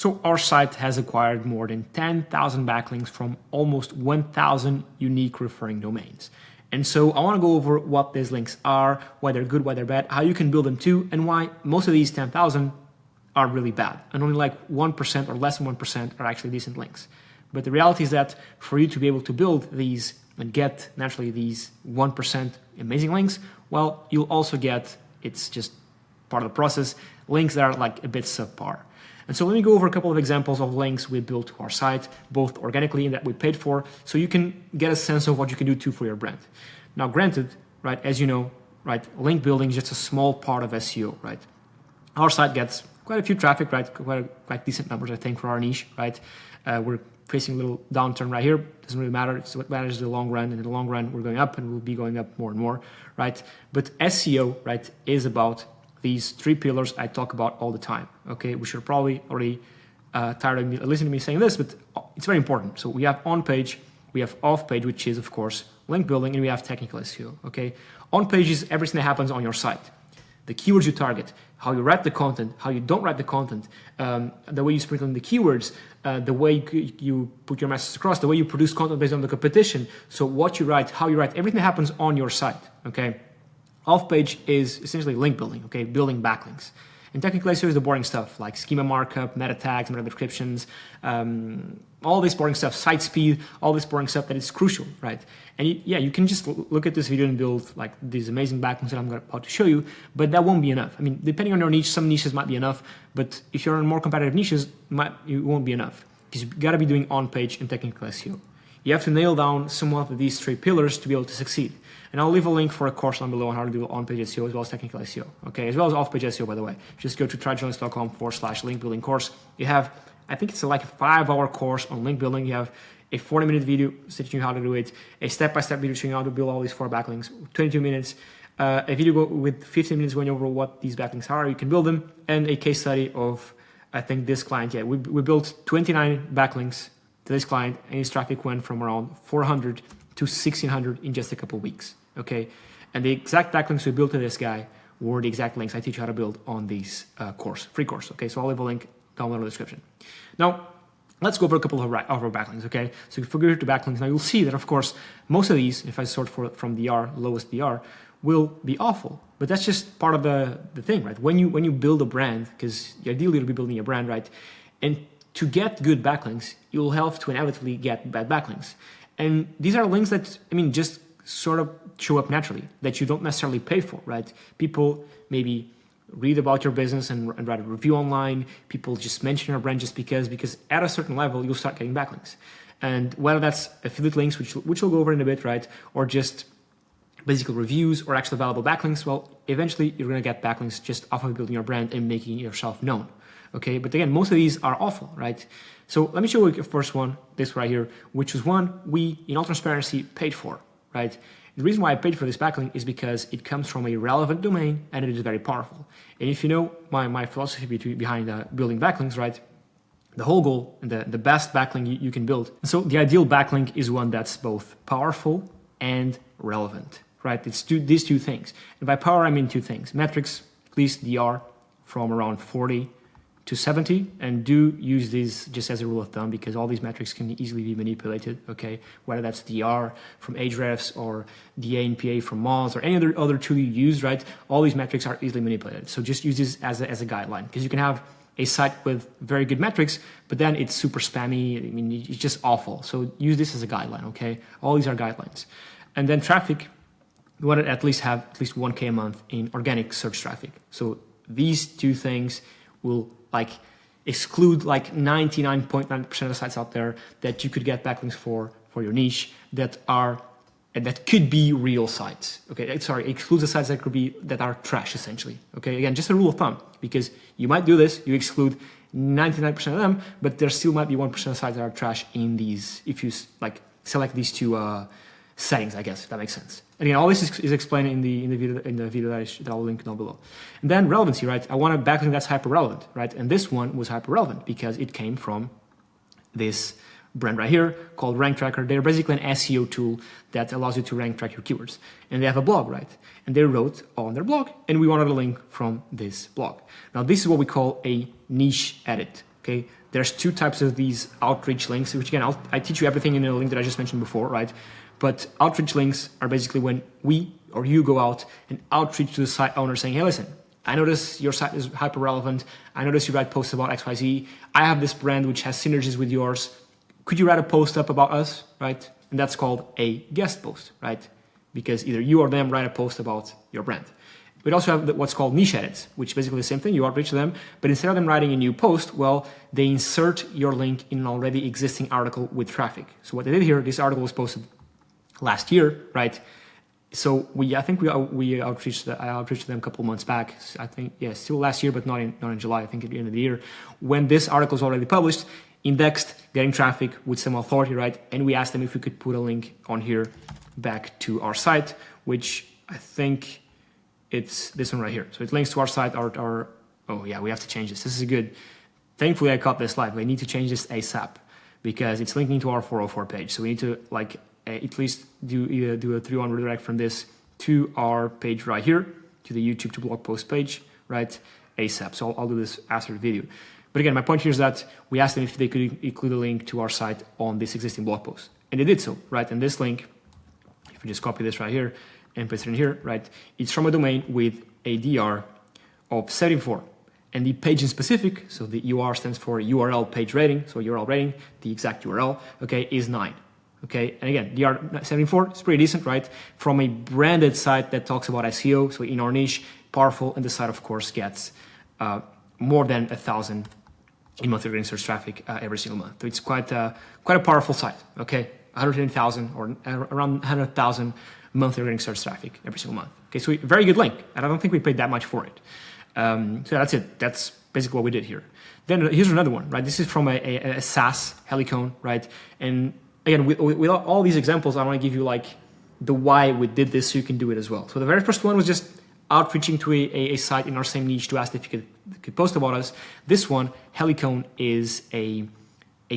So our site has acquired more than 10,000 backlinks from almost 1,000 unique referring domains. And so I want to go over what these links are, why they're good, why they're bad, how you can build them too, and why most of these 10,000 are really bad. And only like 1% or less than 1% are actually decent links. But the reality is that for you to be able to build these and get naturally these 1% amazing links, well, you'll also get, it's just part of the process, links that are like a bit subpar. And so let me go over a couple of examples of links we built to our site, both organically and that we paid for, so you can get a sense of what you can do too for your brand. Now, granted, right, as you know, right, link building is just a small part of SEO, right? Our site gets quite a few traffic, right? Quite decent numbers, I think, for our niche, right? We're facing a little downturn right here. Doesn't really matter. It's what matters is the long run, and in the long run, we're going up, and we'll be going up more and more, right? But SEO, right, is about these three pillars I talk about all the time, okay? We should probably already tired of me listening to me saying this, but it's very important. So we have on page, we have off page, which is of course link building, and we have technical SEO, okay? On page is everything that happens on your site. The keywords you target, how you write the content, how you don't write the content, the way you sprinkle in the keywords, the way you put your message across, the way you produce content based on the competition. So what you write, how you write, everything that happens on your site, okay? Off-page is essentially link building, okay, building backlinks. And technical SEO is the boring stuff like schema markup, meta tags, meta descriptions, all this boring stuff, site speed, all this boring stuff that is crucial, right? And you can just look at this video and build like these amazing backlinks that I'm about to show you, but that won't be enough. I mean, depending on your niche, some niches might be enough, but if you're in more competitive niches, it won't be enough because you've got to be doing on-page and technical SEO. You have to nail down somewhat of these three pillars to be able to succeed. And I'll leave a link for a course down below on how to do on-page SEO as well as technical SEO, okay, as well as off-page SEO, by the way. Just go to tryjournalist.com/link building course. You have, I think it's like a 5-hour course on link building. You have a 40-minute video teaching you how to do it, a step-by-step video showing you how to build all these 4 backlinks, 22 minutes, a video with 15 minutes going over what these backlinks are, you can build them, and a case study of, I think, this client. Yeah, we built 29 backlinks to this client, and his traffic went from around 400 to 1,600 in just a couple of weeks. Okay, and the exact backlinks we built to this guy were the exact links I teach you how to build on this free course. Okay, so I'll leave a link down below in the description. Now, let's go over a couple of our backlinks. Okay, so if we go to backlinks, now you'll see that of course most of these, if I sort from DR, lowest DR, will be awful. But that's just part of the thing, right? When you build a brand, because ideally you'll be building a brand, right? And to get good backlinks, you'll have to inevitably get bad backlinks. And these are links that, I mean, just sort of show up naturally, that you don't necessarily pay for, right? People maybe read about your business and write a review online. People just mention your brand just because at a certain level, you'll start getting backlinks. And whether that's affiliate links, which we'll go over in a bit, right? Or just basically reviews or actually valuable backlinks, well, eventually you're going to get backlinks just off of building your brand and making yourself known. Okay, but again, most of these are awful, right? So let me show you the first one, this right here, which is one we, in all transparency, paid for, right? The reason why I paid for this backlink is because it comes from a relevant domain and it is very powerful. And if you know my philosophy behind building backlinks, right? The whole goal and the best backlink you can build. So the ideal backlink is one that's both powerful and relevant, right? It's these two things. And by power, I mean two things. Metrics, at least DR, from around 40 to 70, and do use these just as a rule of thumb because all these metrics can easily be manipulated, okay? Whether that's DR from Ahrefs or DA and PA from Moz or any other tool you use, right? All these metrics are easily manipulated. So just use this as a guideline because you can have a site with very good metrics, but then it's super spammy. I mean, it's just awful. So use this as a guideline, okay? All these are guidelines. And then traffic, you want to at least have at least 1K a month in organic search traffic. So these two things will like exclude like 99.9% of the sites out there that you could get backlinks for your niche that could be real sites. Okay, sorry, excludes the sites that are trash essentially. Okay, again, just a rule of thumb because you might do this, you exclude 99% of them, but there still might be 1% of sites that are trash in these if you like select these two settings, I guess, if that makes sense. And again, all this is explained in the video that I'll link down below. And then relevancy, right? I want a backlink that's hyper relevant, right? And this one was hyper relevant because it came from this brand right here called Rank Tracker. They're basically an SEO tool that allows you to rank track your keywords. And they have a blog, right? And they wrote on their blog, and we wanted a link from this blog. Now, this is what we call a niche edit, okay? there's two types of these outreach links, which again, I teach you everything in the link that I just mentioned before, right? But outreach links are basically when we or you go out and outreach to the site owner saying, hey, listen, I notice your site is hyper relevant. I notice you write posts about XYZ. I have this brand which has synergies with yours. Could you write a post up about us, right? And that's called a guest post, right? Because either you or them write a post about your brand. We also have what's called niche edits, which is basically the same thing. You outreach to them, but instead of them writing a new post, well, they insert your link in an already existing article with traffic. So what they did here, this article was posted last year, right? So I outreached them a couple of months back. I think, yeah, still last year, but not in July. I think at the end of the year, when this article is already published, indexed, getting traffic with some authority, right? And we asked them if we could put a link on here back to our site, which I think it's this one right here. So it links to our site. Oh yeah, we have to change this. This is good. Thankfully, I caught this live. We need to change this ASAP because it's linking to our 404 page. So we need to at least do a 3-1 redirect from this to our page right here, to the YouTube to blog post page, right? ASAP. So I'll do this after the video. But again, my point here is that we asked them if they could include a link to our site on this existing blog post. And they did so, right? And this link, if we just copy this right here and paste it in here, right? It's from a domain with a DR of 74. And the page in specific, so the UR stands for URL page rating, so URL rating, the exact URL, okay, is 9. Okay, and again, DR 74 is pretty decent, right? From a branded site that talks about SEO, so in our niche, powerful, and the site, of course, gets more than 1,000 in monthly organic search traffic every single month. So it's quite a powerful site, okay? 110,000 or around 100,000 monthly organic search traffic every single month. Okay, so very good link, and I don't think we paid that much for it. So that's it. That's basically what we did here. Then here's another one, right? This is from a SaaS Helicone, right? And again, with all these examples, I want to give you the why we did this so you can do it as well. So the very first one was just outreaching to a site in our same niche to ask if you could post about us. This one, Helicone, is a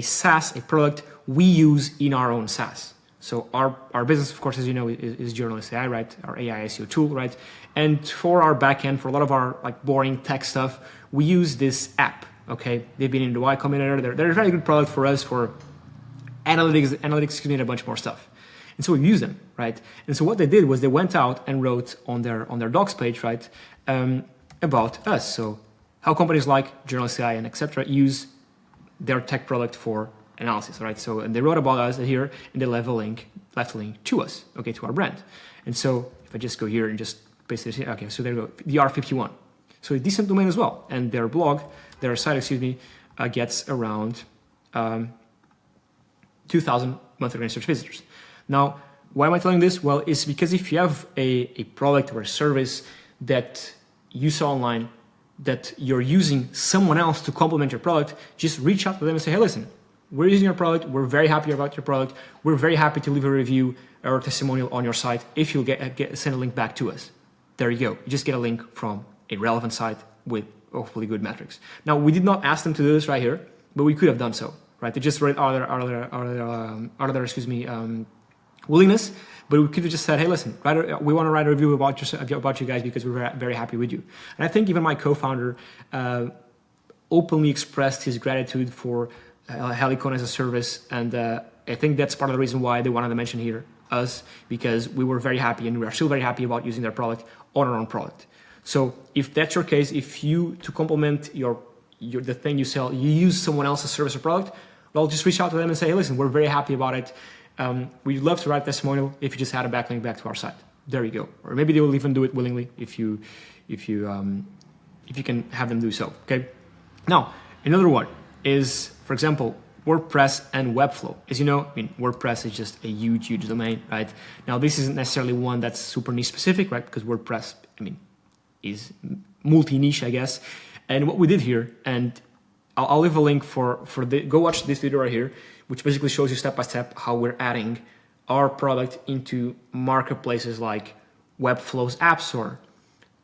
SaaS, a product we use in our own SaaS. So our business, of course, as you know, is Journalist AI, right? Our AI SEO tool, right? And for our backend, for a lot of our boring tech stuff, we use this app, okay? They've been in the Y Combinator. They're a very good product for us for analytics, and a bunch more stuff. And so we use them, right? And so what they did was they went out and wrote on their docs page, right, about us. So how companies like Journalist AI and etc. use their tech product for analysis, right? So and they wrote about us here, and they left a link to us, okay, to our brand. And so if I just go here and just paste this here, okay, so there we go, DR51. So a decent domain as well, and their site, gets around 2,000 monthly organic search visitors. Now, why am I telling this? Well, it's because if you have a product or a service that you saw online that you're using someone else to complement your product, just reach out to them and say, hey, listen, we're using your product. We're very happy about your product. We're very happy to leave a review or testimonial on your site if you'll send a link back to us. There you go. You just get a link from a relevant site with hopefully good metrics. Now, we did not ask them to do this right here, but we could have done so, right? They just read our willingness, but we could have just said, hey, listen, we want to write a review about you guys because we're very happy with you. And I think even my co-founder openly expressed his gratitude for Helicone as a service, and I think that's part of the reason why they wanted to mention here us, because we were very happy and we are still very happy about using their product on our own product. So if that's your case, if you, to complement the thing you sell, you use someone else's service or product, well, just reach out to them and say, hey, listen, we're very happy about it. We'd love to write a testimonial if you just had a backlink back to our site. There you go. Or maybe they will even do it willingly if you can have them do so. Okay. Now, another one is, for example, WordPress and Webflow. As you know, WordPress is just a huge domain, right? Now, this isn't necessarily one that's super niche specific, right? Because WordPress, is multi-niche, I guess. And what we did here, and I'll leave a link go watch this video right here, which basically shows you step by step how we're adding our product into marketplaces like Webflow's App Store,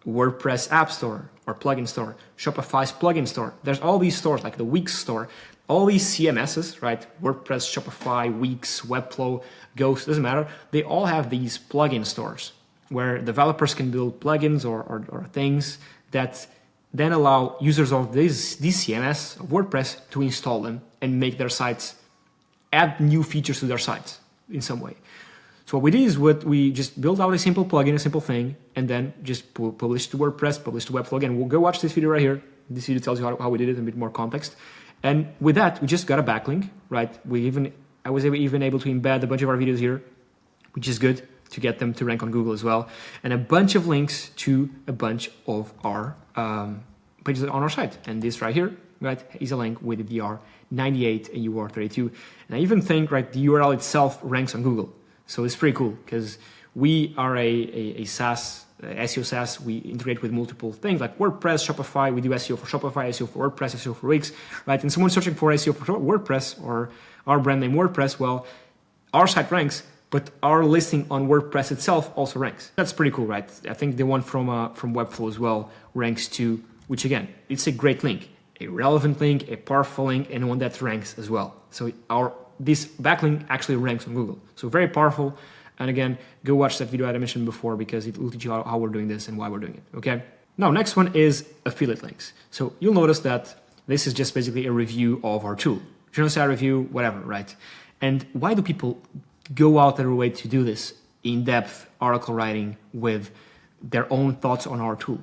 WordPress App Store or Plugin Store, Shopify's Plugin Store. There's all these stores like the Wix Store, all these CMSs, right? WordPress, Shopify, Wix, Webflow, Ghost, doesn't matter. They all have these plugin stores where developers can build plugins or things that then allow users of these CMS of WordPress to install them and make their sites, add new features to their sites in some way. So what we did is we just built out a simple plugin, a simple thing, and then just publish to WordPress, publish to Webflow. Again, we'll go watch this video right here. This video tells you how we did it in a bit more context. And with that, we just got a backlink, right? I was even able to embed a bunch of our videos here, which is good to get them to rank on Google as well. And a bunch of links to a bunch of our pages on our site. And this right here, right, is a link with the DR 98 and UR 32. And I even think, right, the URL itself ranks on Google. So it's pretty cool because we are a SaaS, SEO SaaS. We integrate with multiple things like WordPress, Shopify. We do SEO for Shopify, SEO for WordPress, SEO for Wix, right? And someone searching for SEO for WordPress or our brand name WordPress, well, our site ranks, but our listing on WordPress itself also ranks. That's pretty cool, right? I think the one from Webflow as well ranks too, which again, it's a great link, a relevant link, a powerful link, and one that ranks as well. So this backlink actually ranks on Google. So very powerful. And again, go watch that video I mentioned before because it will teach you how we're doing this and why we're doing it, okay? Now, next one is affiliate links. So you'll notice that this is just basically a review of our tool. General site review, whatever, right? And why do people go out their way to do this in-depth article writing with their own thoughts on our tool?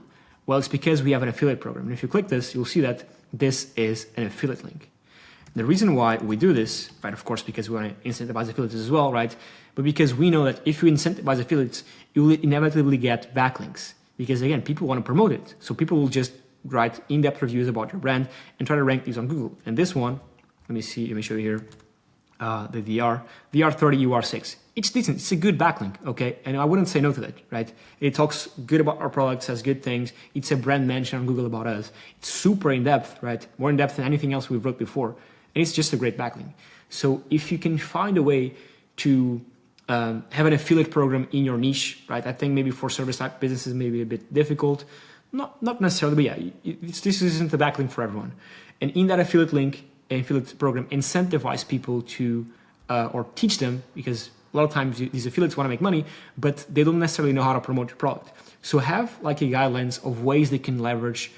Well, it's because we have an affiliate program. And if you click this, you'll see that this is an affiliate link. The reason why we do this, right, of course, because we want to incentivize affiliates as well, right? But because we know that if you incentivize affiliates, you will inevitably get backlinks. Because again, people want to promote it. So people will just write in-depth reviews about your brand and try to rank these on Google. And this one, let me show you here, the VR30 UR6. It's decent, it's a good backlink, okay? And I wouldn't say no to that, right? It talks good about our product, says good things. It's a brand mention on Google about us. It's super in-depth, right? More in-depth than anything else we've wrote before. And it's just a great backlink. So if you can find a way to have an affiliate program in your niche, right? I think maybe for service type businesses, maybe a bit difficult. Not necessarily, but yeah, this isn't the backlink for everyone. And in that affiliate link, affiliate program, incentivize people to, or teach them, because a lot of times these affiliates want to make money, but they don't necessarily know how to promote your product. So have like a guidelines of ways they can leverage,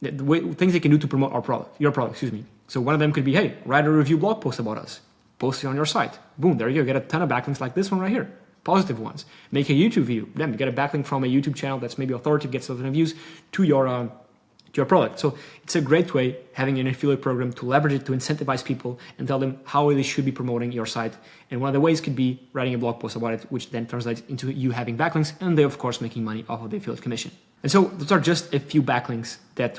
things they can do to promote your product, excuse me. So one of them could be, hey, write a review blog post about us, post it on your site. Boom, there you go, get a ton of backlinks like this one right here, positive ones. Make a YouTube video, then you get a backlink from a YouTube channel that's maybe authoritative, gets a lot of views to your product. So it's a great way, having an affiliate program, to leverage it to incentivize people and tell them how they should be promoting your site. And one of the ways could be writing a blog post about it, which then translates into you having backlinks and they, of course, making money off of the affiliate commission. And so those are just a few backlinks that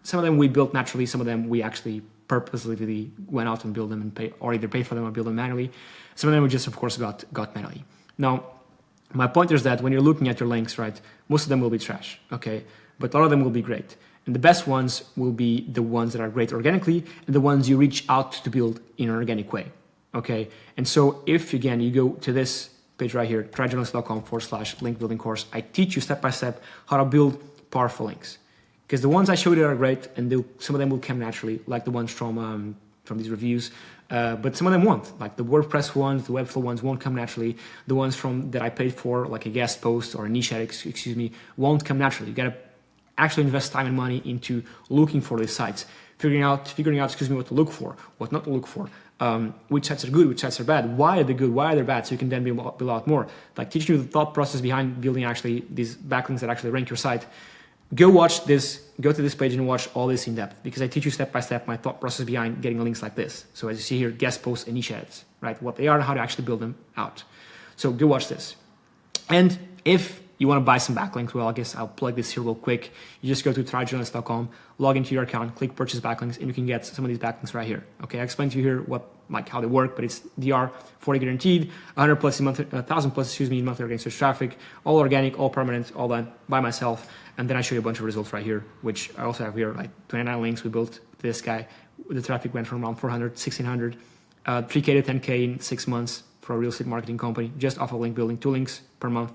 some of them we built naturally, some of them we actually purposely went out and built them and either pay for them or build them manually. Some of them we just, of course, got manually. Now, my point is that when you're looking at your links, right, most of them will be trash, okay? But a lot of them will be great. And the best ones will be the ones that are great organically and the ones you reach out to build in an organic way, okay? And so if, again, you go to this page right here, tryjournalist.com/link building course, I teach you step-by-step how to build powerful links. Because the ones I showed you are great, and some of them will come naturally, like the ones from these reviews. But some of them won't, like the WordPress ones, the Webflow ones won't come naturally. The ones that I paid for, like a guest post or a niche ad, excuse me, won't come naturally. You gotta actually invest time and money into looking for these sites, figuring out, what to look for, what not to look for, which sites are good, which sites are bad, why are they good, why are they bad, so you can then build out more. Like teaching you the thought process behind building actually these backlinks that actually rank your site. Go watch this, go to this page and watch all this in depth, because I teach you step by step my thought process behind getting links like this. So as you see here, guest posts and niche ads, right? What they are and how to actually build them out. So go watch this. And if you want to buy some backlinks, well, I guess I'll plug this here real quick. You just go to tryjournalist.com, log into your account, click purchase backlinks, and you can get some of these backlinks right here. Okay, I explained to you here how they work, but it's DR 40 guaranteed, 100 plus in monthly, 1,000 plus, excuse me, in monthly organic search traffic, all organic, all permanent, all done by myself. And then I show you a bunch of results right here, which I also have here, like 29 links we built this guy. The traffic went from around 400, 1,600, 3K to 10K in 6 months for a real estate marketing company, just off of link building, 2 links per month.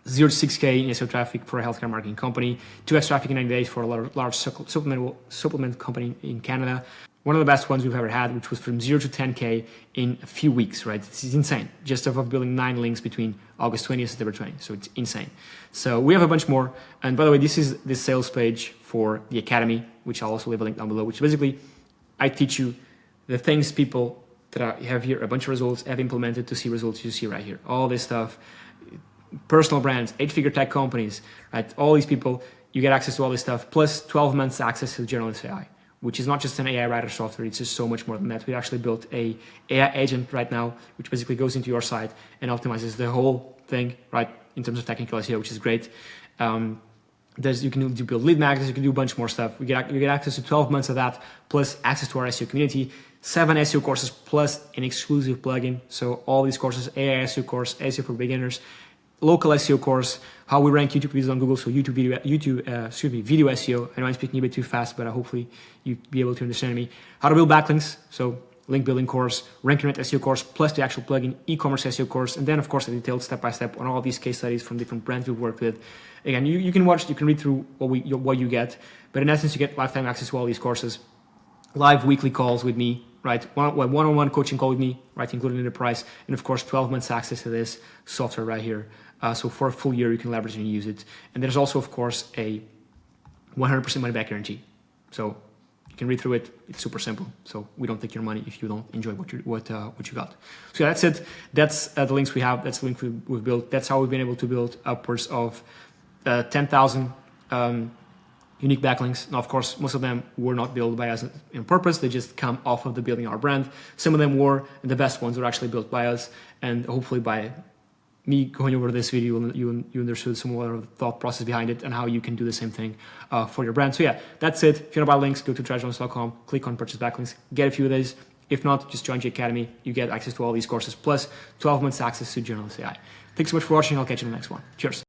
0 to 6K in SEO traffic for a healthcare marketing company, 2x traffic in 90 days for a large supplement company in Canada. One of the best ones we've ever had, which was from 0 to 10K in a few weeks, right? This is insane. Just off of building 9 links between August 20th and September 20th. So it's insane. So we have a bunch more. And by the way, this is the sales page for the Academy, which I'll also leave a link down below, which basically I teach you the things people that I have here, a bunch of results, have implemented to see results you see right here. All this stuff, personal brands, 8-figure tech companies, right? All these people, you get access to all this stuff, plus 12 months access to generalist AI, which is not just an AI writer software, it's just so much more than that. We actually built a AI agent right now, which basically goes into your site and optimizes the whole thing, right, in terms of technical SEO, which is great. You can build lead magnets, you can do a bunch more stuff. You get access to 12 months of that, plus access to our SEO community, 7 SEO courses, plus an exclusive plugin. So all these courses, AI SEO course, SEO for beginners, local SEO course, how we rank YouTube videos on Google, so video SEO. I know I'm speaking a bit too fast, but hopefully you'll be able to understand me. How to build backlinks, so link building course, ranking rate SEO course, plus the actual plugin, e-commerce SEO course, and then of course a detailed step-by-step on all these case studies from different brands we've worked with. Again, you can watch, you can read through what you get, but in essence you get lifetime access to all these courses, live weekly calls with me, right? One-on-one coaching call with me, right, including in the price, and of course 12 months access to this software right here. So for a full year you can leverage and use it. And there's also of course a 100% money back guarantee. So you can read through it. It's super simple. So we don't take your money if you don't enjoy what you got. So yeah, that's it. That's the links we have. That's the link we've built. That's how we've been able to build upwards of 10,000 unique backlinks. Now, of course, most of them were not built by us on purpose. They just come off of the building our brand. Some of them were, and the best ones were actually built by us. And hopefully by me going over this video, you understood some more of the thought process behind it and how you can do the same thing for your brand. So yeah, that's it. If you want to buy links, go to treasurejones.com, click on purchase backlinks, get a few of these. If not, just join the Academy. You get access to all these courses, plus 12 months access to generalist AI. Thanks so much for watching. I'll catch you in the next one. Cheers.